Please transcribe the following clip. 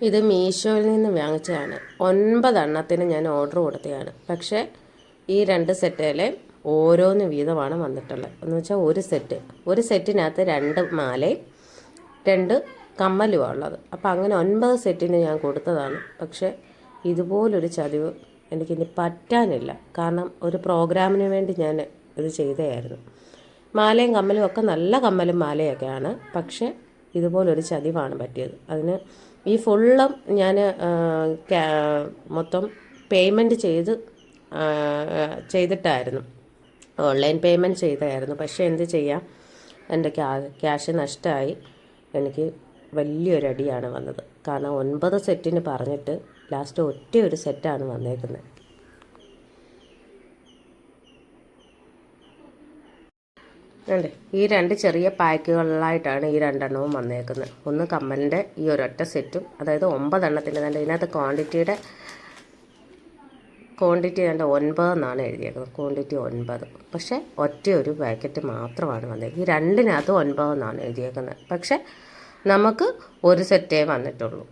ഇത് മീഷോയിൽ നിന്ന് വാങ്ങിച്ചതാണ്. 9 എണ്ണത്തിന് ഞാൻ ഓർഡർ കൊടുത്തതാണ്. പക്ഷേ ഈ 2 സെറ്റിൽ ഓരോന്ന് വീതമാണ് വന്നിട്ടുള്ളത്. എന്ന് വെച്ചാൽ ഒരു സെറ്റിനകത്ത് 2 മാലയും 2 കമ്മലുമാണ് ഉള്ളത്. അപ്പോൾ അങ്ങനെ 9 സെറ്റിന് ഞാൻ കൊടുത്തതാണ്. പക്ഷേ ഇതുപോലൊരു ചതിവ് എനിക്കിനി പറ്റാനില്ല. കാരണം ഒരു പ്രോഗ്രാമിന് വേണ്ടി ഞാൻ ഇത് ചെയ്തതായിരുന്നു. മാലയും കമ്മലും ഒക്കെ നല്ല കമ്മലും മാലയൊക്കെയാണ്. പക്ഷേ ഇതുപോലൊരു ചതിവാണ് പറ്റിയത്. അതിന് ഈ ഫുള്ളും ഞാൻ മൊത്തം പേയ്മെൻറ്റ് ചെയ്തിട്ടായിരുന്നു, ഓൺലൈൻ പേയ്മെൻറ്റ് ചെയ്തായിരുന്നു. പക്ഷേ എന്ത് ചെയ്യാം, എൻ്റെ ക്യാഷ് നഷ്ടമായി. എനിക്ക് വലിയൊരടിയാണ് വന്നത്. കാരണം 9 സെറ്റിന് പറഞ്ഞിട്ട് ലാസ്റ്റ് ഒരു സെറ്റാണ് വന്നേക്കുന്നത്. അതെ, ഈ 2 ചെറിയ പാക്കുകളിലായിട്ടാണ് ഈ 2 എണ്ണവും വന്നേക്കുന്നത്. ഒന്ന് കമ്മലിൻ്റെ ഈ ഒരൊറ്റ സെറ്റും, അതായത് 9 എണ്ണത്തിൻ്റെ തന്നെ. ഇതിനകത്ത് ക്വാണ്ടിറ്റി കണ്ട 9 എന്നാണ് എഴുതിയേക്കുന്നത്. ക്വാണ്ടിറ്റി 9, പക്ഷേ ഒരു പാക്കറ്റ് മാത്രമാണ് വന്നേക്കുന്നത്. ഈ 2-നകത്ത് 9 എന്നാണ് എഴുതിയേക്കുന്നത്. പക്ഷേ നമുക്ക് ഒരു സെറ്റേ വന്നിട്ടുള്ളൂ.